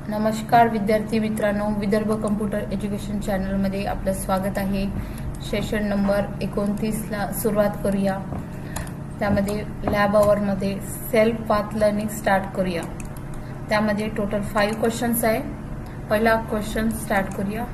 नमस्कार विद्यार्थी मित्रांनो, विदर्भ कम्प्युटर एज्युकेशन चॅनलमध्ये आपलं स्वागत आहे। सेशन नंबर 29 ला सुरुवात करूया। त्यामध्ये लॅब आवरमध्ये सेल्फ पाथ लर्निंग स्टार्ट करूया। त्यामध्ये टोटल 5 क्वेश्चन्स आहे। पहिला क्वेश्चन स्टार्ट करूया।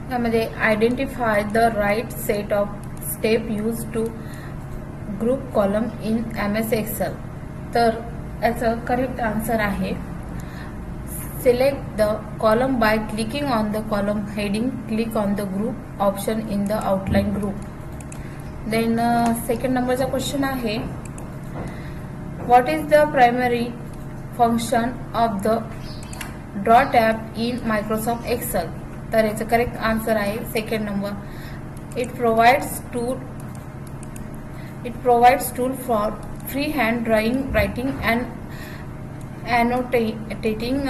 त्यामध्ये identify the right set of step use to group column in MS Excel. तर याचा करेक्ट आन्सर आहे select the column by clicking on the column heading, click on the group option in the outline group. Then second नंबरचा question आहे what is the primary function of the draw tab in Microsoft Excel. तर याचा correct answer आहे second number it provides tool for free hand drawing, writing and annotating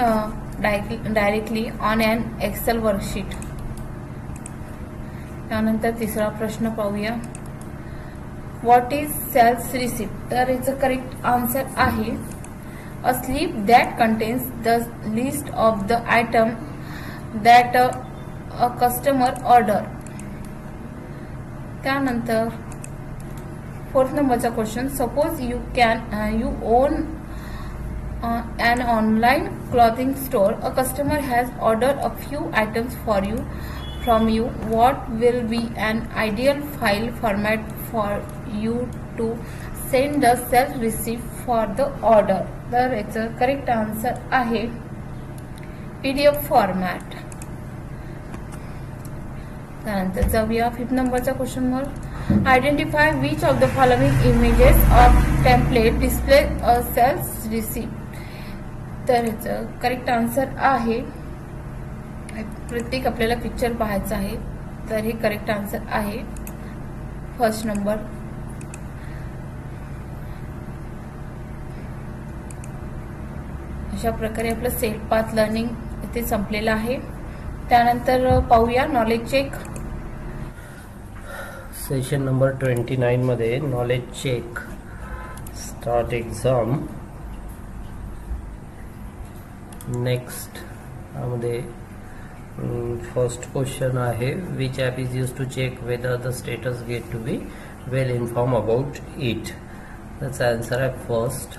directly on an Excel worksheet. त्यानंतर तिसरा प्रश्न पाहूया what is cells receipt. तर याचा correct answer आहे a slip that contains the list of the item that a customer order. त्यानंतर fourth नंबरचा question suppose you own an online clothing store, a customer has ordered a few items from you, what will be an ideal file format for you to send the self receipt for the order। तर याचा correct answer आहे PDF format. त्यानंतर जाऊया fifth नंबरच्या क्वेश्चनवर identify which of the following images of template display a sales receipt. तर याचं correct answer आहे प्रत्येक आपल्याला पिक्चर पाहायचा आहे, तर हे करेक्ट आन्सर आहे फर्स्ट नंबर। अशा प्रकारे आपलं सेल्फ पाथ लर्निंग इथे संपलेलं आहे। त्यानंतर पाहूया नॉलेज चेक। सेशन नंबर 29 मध्ये knowledge check start exam. Next यामध्ये फर्स्ट क्वेश्चन आहे which app is use to check whether the status get to be well inform about it. त्याचा आन्सर आहे first.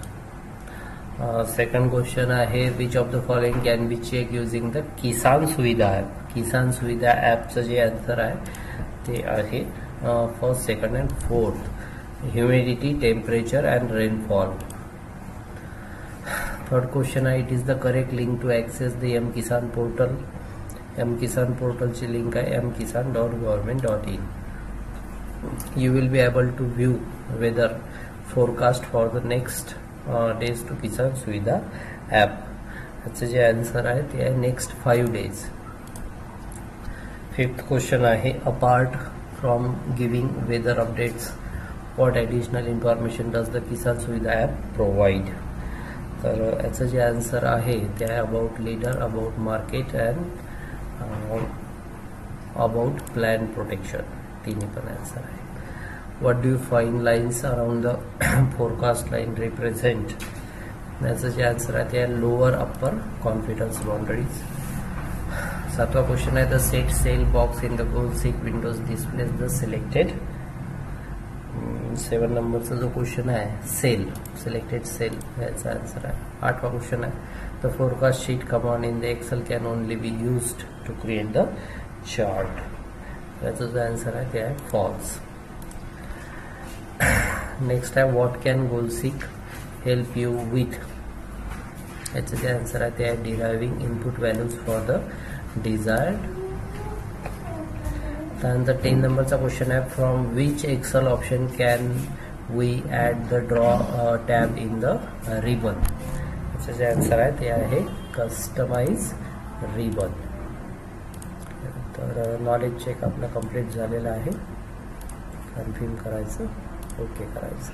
Second question आहे which of the following can be check using the Kisan Suvidha app. किसान सुविधा ॲपचं जे answer आहे ते आहे first, second and fourth. Humidity, temperature and rainfall. Third question आहे it is the correct link to access the M-Kisan portal. M-Kisan पोर्टलची link आहे mkisan.government.in। You will be able to view weather forecast for the next days to Kisan Suvidha app. याचं जे answer आहे ते आहे next 5 days. Fifth question आहे apart from giving weather updates what additional information does the Kisan Suvidha app provide. तर याचं जे answer आहे ते आहे about leader, about market and about plan protection. तिन्ही पण आन्सर आहे। What do you find lines around the forecast line represent. याचं जे आन्सर आहे ते आहे लोअर अप्पर कॉन्फिडन्स बाउंडरीज। सातवा क्वेश्चन आहे the set cell box in the goal seek windows displays the selected. 7 नंबरचा जो क्वेश्चन आहे सेल, सिलेक्टेड सेल याचा आन्सर आहे। आठवा क्वेश्चन आहे the forecast sheet command in the Excel can only be used to create the chart. याचा जो answer आहे ते आहे फॉल्स। नेक्स्ट आहे what can goal seek help you with. याचं जे आन्सर आहे ते आहे deriving input values for the desired. त्यानंतर 10 नंबरचा क्वेश्चन आहे from which Excel option can we add the draw tab in the ribbon. याचं जे आन्सर आहे ते आहे कस्टमाइज रिबन। तर नॉलेज चेक आपला कंप्लीट झालेला आहे। कन्फर्म करायचं, ओके करायचं।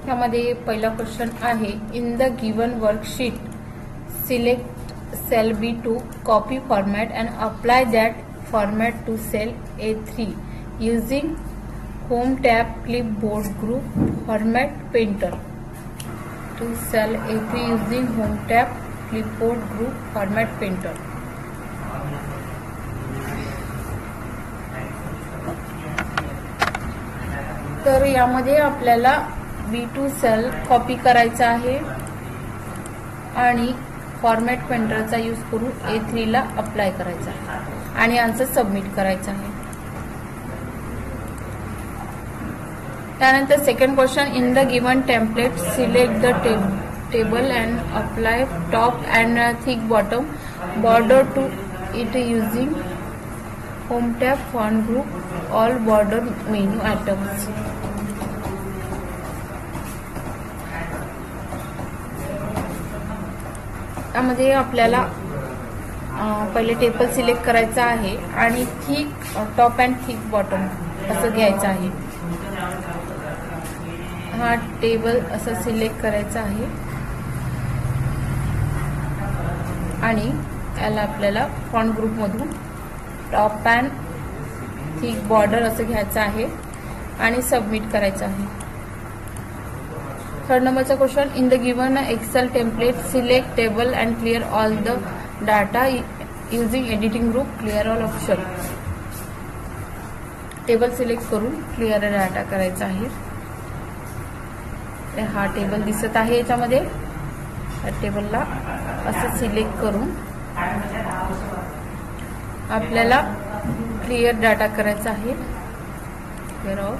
यामध्ये पहिला क्वेश्चन आहे, in the given worksheet select cell B2 copy format and apply that format to cell A3 using home tab clipboard group format painter. To cell A3 using home tab clipboard group format painter. तर यामध्ये आपल्याला B2 sale copy करायचा आहे आणि format पेंटरचा use करून A3 ला apply करायचा आहे आणि आन्सर सबमिट करायचा आहे. त्यानंतर second question, in the given template select the table and apply top and thick bottom border to it using home tab font group all border menu items. त्यामध्ये आपल्याला पहिले टेबल सिलेक्ट करायचा आहे आणि thick top and thick bottom असं घ्यायचं आहे. हा टेबल असं सिलेक्ट करायचा आहे आणि याला आपल्याला फॉन्ट ग्रुपमधून टॉप अँड थिक बॉर्डर असं घ्यायचं आहे आणि सबमिट करायचं आहे. थर्ड नंबरचा question, in the given Excel template select table and clear all the data using editing group clear all option. Table select करून क्लिअर डाटा करायचा आहे. हा टेबल दिसत आहे याच्यामध्ये. या टेबलला असं सिलेक्ट करून आपल्याला क्लिअर डाटा करायचा आहे, क्लिअर ऑल,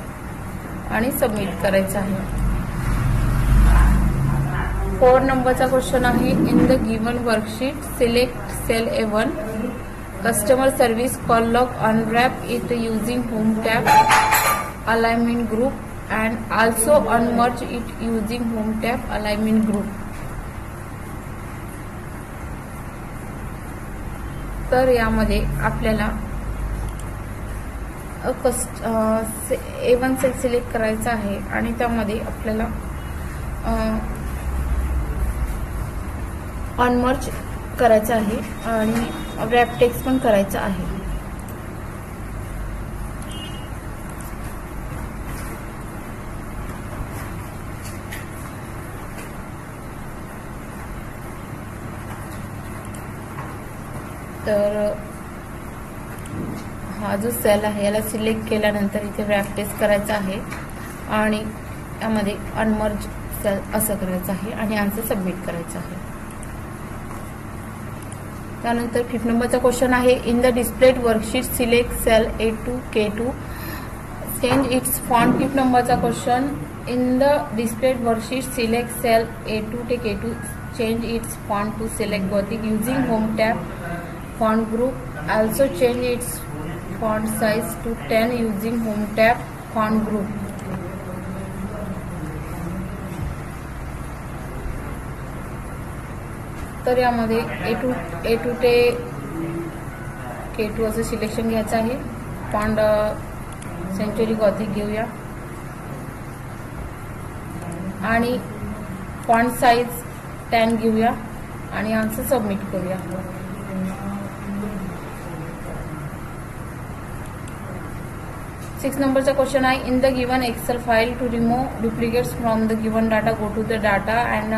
आणि सबमिट करायचं आहे. 4 नंबरचा क्वेश्चन आहे, in the given worksheet select cell A1 customer service call log unwrap it using home tab alignment group and also unmerge it using home tab alignment group. तर यामध्ये आपल्याला A1 sale select करायचा आहे आणि त्यामध्ये आपल्याला unmerge करायचं आहे आणि रॅप टेक्स्ट पण करायचं आहे. तर हा जो सेल आहे याला सिलेक्ट केल्यानंतर इथे रॅप टेक्स्ट करायचा आहे आणि यामध्ये अनमर्ज सेल असं करायचं आहे आणि आन्सर सबमिट करायचं आहे. त्यानंतर 5 नंबरचा क्वेश्चन आहे, in the displayed worksheet select cell A2 K2 change its font. 5 नंबरचा question, in the displayed worksheet select cell A2 ते K2 change its font to select Gothic using home tab font group also change its font size to 10 using home tab font group. तर यामध्ये A2 ते K2 असं selection घ्यायचं आहे. Font century Gothic घेऊया आणि font size 10 घेऊया आणि आन्सर सबमिट करूया. 6 नंबरचा क्वेश्चन आहे, in the given Excel file to remove duplicates from the given data go to the data and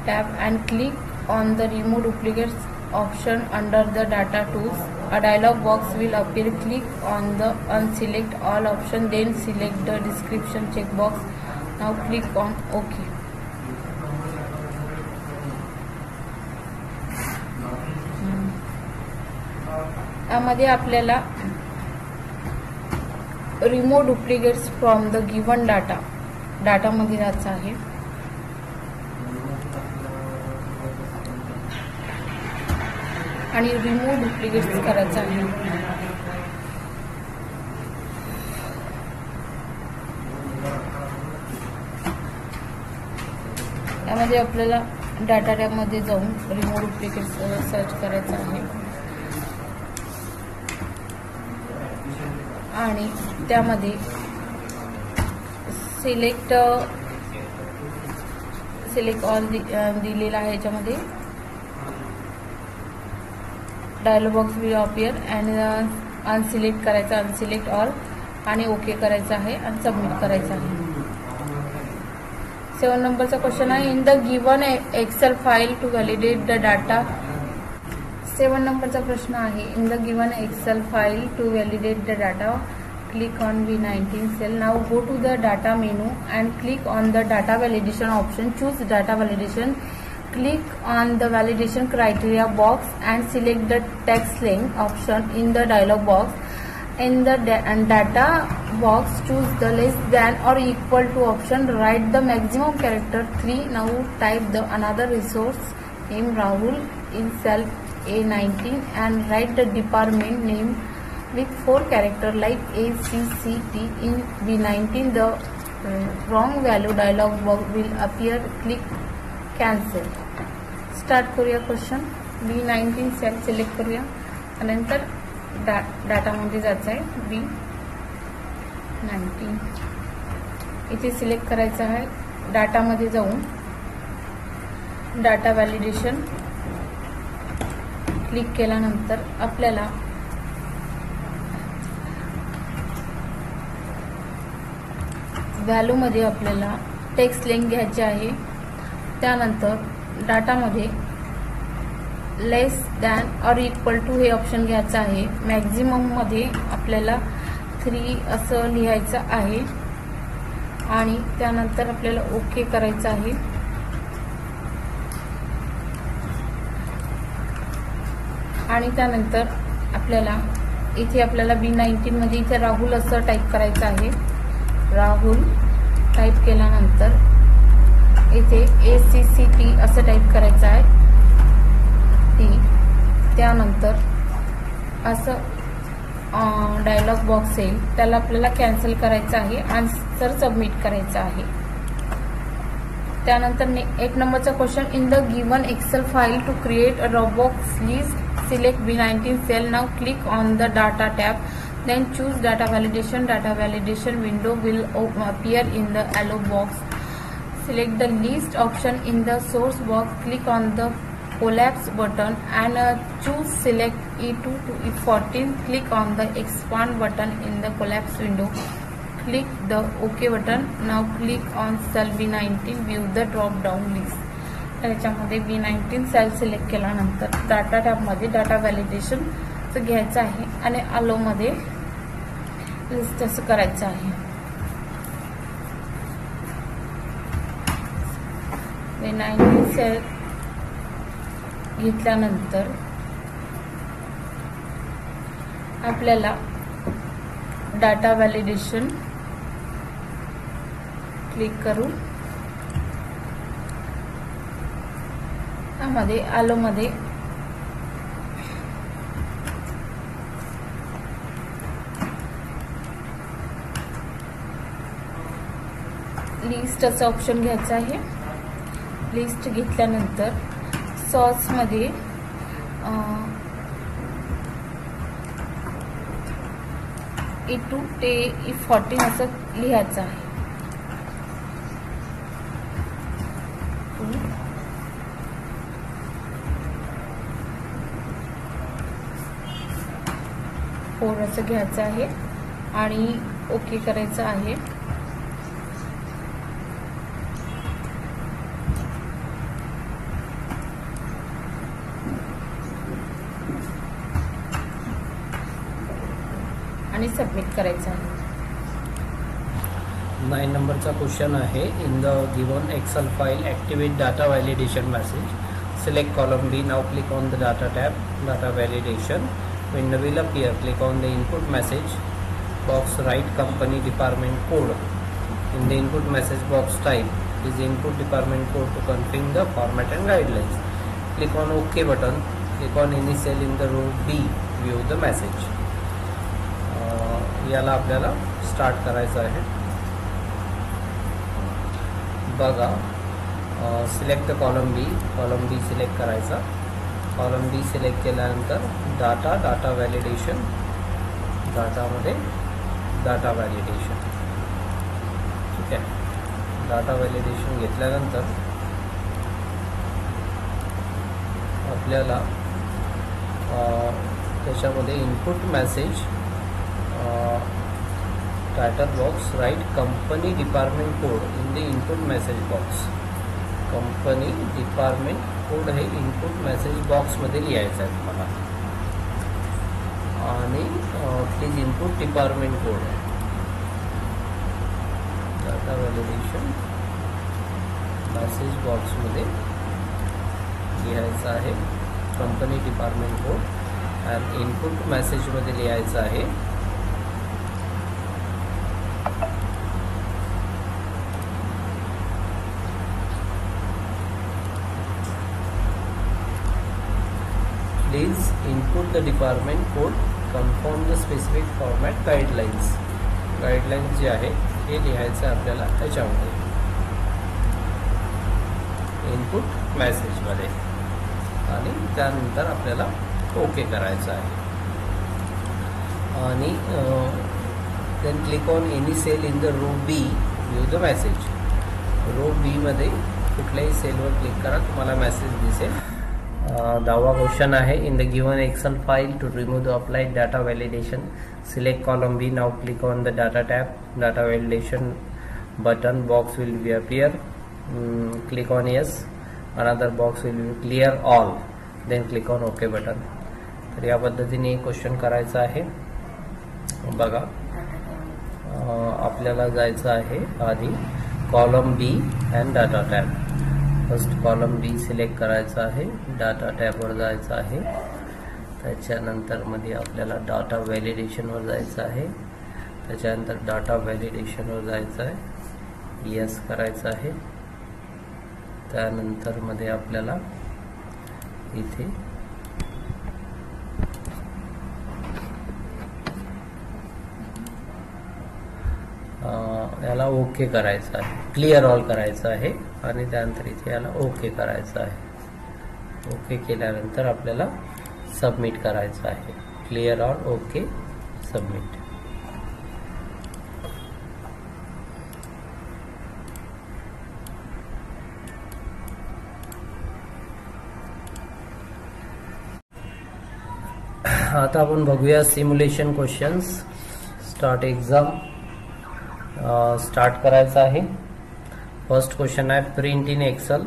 tab and click on the remove duplicates option under the data tools. A dialog box will appear. Click on the unselect all option, then select the description checkbox. Now click on OK. यामध्ये आपल्याला remove duplicates from the given data मध्ये जायचं आहे आणि remove duplicates करायचं आहे. यामध्ये आपल्याला डाटा टॅब मध्ये जाऊन रिमूव्ह डुप्लिकेट्स सर्च करायचं आहे आणि त्यामध्ये सिलेक्ट अनसिलेक्ट ऑल दिलेला आहे. याच्यामध्ये डायलॉग बॉक्स विल अपीयर आणि अनसिलेक्ट करायचं, अनसिलेक्ट ऑल आणि ओके करायचं आहे आणि सबमिट करायचं आहे. 7 नंबरचा क्वेश्चन आहे, in the given Excel file to validate the data. 7 नंबरचा प्रश्न आहे, in the given Excel file to validate the data click on B19 cell. Now go to the data menu and click on the data validation option. Choose data validation. Click on the validation criteria box and select the text length option in the dialog box. In the data box, choose the less than or equal to option. Write the maximum character 3. Now type the another resource name Rahul in cell A19 and write the department name with 4 characters like A, C, C, T. In B19, the wrong value dialog box will appear. Click cancel. Start करूया question. B19 sale select करूया. नंतर डाटामध्ये जायचं आहे. B19 इथे select करायचं आहे. डाटामध्ये जाऊन data validation click केल्यानंतर आपल्याला व्हॅल्यूमध्ये आपल्याला टेक्स्ट लेंथ घ्यायची आहे. त्यानंतर डाटामध्ये लेस दॅन ऑर इक्वल टू हे ऑप्शन घ्यायचं आहे. मॅक्झिमममध्ये आपल्याला 3 असं लिहायचं आहे आणि त्यानंतर आपल्याला ओके करायचं आहे. आणि त्यानंतर आपल्याला B19 मध्ये इथे राहुल असं टाईप करायचं आहे. राहुल टाईप केल्यानंतर इथे ACCT असं टाईप करायचं आहे. त्यानंतर असं डायलॉग बॉक्स येईल, त्याला आपल्याला कॅन्सल करायचं आहे. आन्सर सबमिट करायचं आहे. त्यानंतर 1 नंबरचा question, in the given Excel file to create a dropbox list select B19 cell. Now click on the data tab. Then choose data validation. Data validation window will appear in the allow box. Select the list option in the source box. Click on the collapse button and choose select E2 to E14. Click on the expand button in the collapse window. Click the OK button. Now click on cell B19. View the drop down list. त्याच्यामध्ये B19 sale select केल्यानंतर data टॅबमध्ये data validation घ्यायचं आहे आणि अलो मध्ये list असं करायचं आहे. B19 सेल घेतल्यानंतर आपल्याला डाटा व्हॅलिडेशन क्लिक करू. त्यामध्ये अलो मध्ये लिस्ट असं ऑप्शन घ्यायचं आहे. लिस्ट घेतल्यानंतर सॉर्स मध्ये E2 ते E14 असं लिहायचं आहे. 4 असं घ्यायचं आहे आणि ओके करायचं आहे. आणि सबमिट करायचं आहे. 9 नंबरचा क्वेश्चन आहे, in the given Excel file activate data validation message. Select column B. Now click on the data tab. Data validation window will appear. Click on the input message box. Write company department code. In the input message box, type is input department code to confirm the format and guidelines. Click on OK button. Click on any cell in the row B. View the message. याला आपल्याला start करायचं आहे. बघा, select column B select करायचा. Column B select केल्यानंतर data validation, डाटामध्ये data validation. ठीक आहे. डाटा व्हॅलिडेशन घेतल्यानंतर आपल्याला त्याच्यामध्ये input message title box write company department code in the input message box. Company department code हे इनपुट मेसेज बॉक्समध्ये लिहायचं आहे तुम्हाला. आणि please input department code data validation message बॉक्समध्ये लिहायचं आहे. कंपनी डिपार्टमेंट कोड आणि इनपुट मेसेजमध्ये लिहायचं आहे please input the department code confirm the specific format guidelines. Guidelines जे आहे हे लिहायचं आहे आपल्याला त्याच्यामध्ये इनपुट मेसेजमध्ये. आणि त्यानंतर आपल्याला ओके करायचं आहे. आणि then click on any cell in the row B view the message. Row बीमध्ये कुठल्याही सेलवर क्लिक करा, तुम्हाला मेसेज दिसेल. 10वा क्वेश्चन आहे in the given Excel file to remove the applied data validation select column B. Now click on the data tab. Data validation button box will be appear. Click on yes. Another box will be clear all. Then click on OK button. तर या पद्धतीने question करायचा आहे. बघा आपल्याला जायचं आहे आधी column B and data tab. First column B select करायचा आहे, डाटा टॅबवर जायचं आहे. त्याच्यानंतर मध्ये आपल्याला डाटा व्हॅलिडेशनवर जायचं आहे. त्याच्यानंतर डाटा व्हॅलिडेशनवर जायचं आहे, येस करायचं आहे. त्यानंतर मध्ये आपल्याला इथे याला ओके करायचं आहे, क्लिअर ऑल करायचं आहे. आणि त्यानंतर इथे याला ओके करायचं आहे. ओके केल्यानंतर आपल्याला सबमिट करायचं आहे. Clear all okay submit. आता आपण बघूया simulation questions. Start exam start करायचं आहे. फर्स्ट क्वेश्चन आहे print in Excel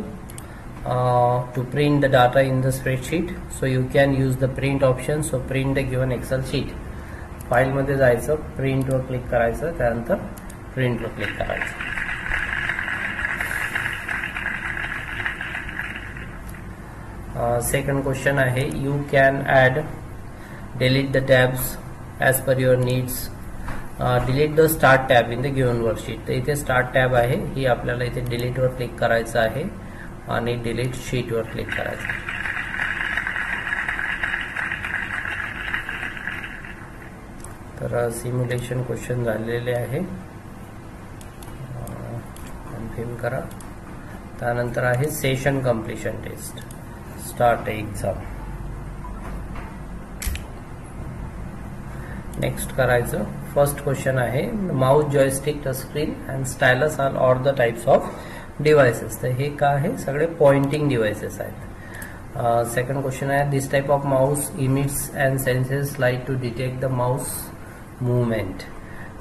to print the data in the spreadsheet. So you can use the print option. So print the given Excel sheet. फाईलमध्ये जायचं, प्रिंटवर click करायचं, त्यानंतर प्रिंटवर click करायचं. सेकंड क्वेश्चन आहे you can add delete the tabs as per your needs. delete the start tab in the given worksheet. तर इथे start tab आहे, ही आपल्याला इथे delete वर क्लिक करायचं आहे आणि delete sheet वर क्लिक करायचं. तर सिम्युलेशन क्वेश्चन झालेले आहे, कन्फर्म करा. त्यानंतर आहे session completion test. Start exam. Next करायचं. फर्स्ट क्वेश्चन आहे mouse joystick touch screen and stylus are all the types of devices. तर हे काय आहे, सगळे पॉइंटिंग डिव्हायसेस आहेत. सेकंड क्वेश्चन आहे this type of mouse emits and senses light to detect the mouse movement.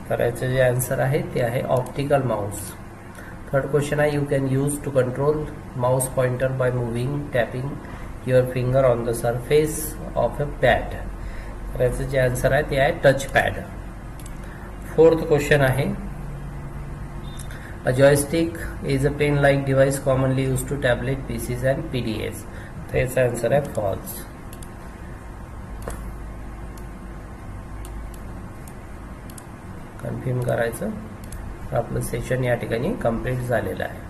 तर याचं जे आन्सर आहे ते आहे ऑप्टिकल माउस. थर्ड क्वेश्चन आहे you can use to control mouse pointer bye moving tapping your finger on the surface of a pad. तर याचं जे आन्सर आहे ते आहे टच पॅड. फोर्थ क्वेश्चन आहे a joystick is a pen like device commonly use to tablet PCs and PDAs. तर याचा answer आहे फॉल्स. कन्फर्म करायचं. आपलं सेशन या ठिकाणी कंप्लीट झालेलं आहे.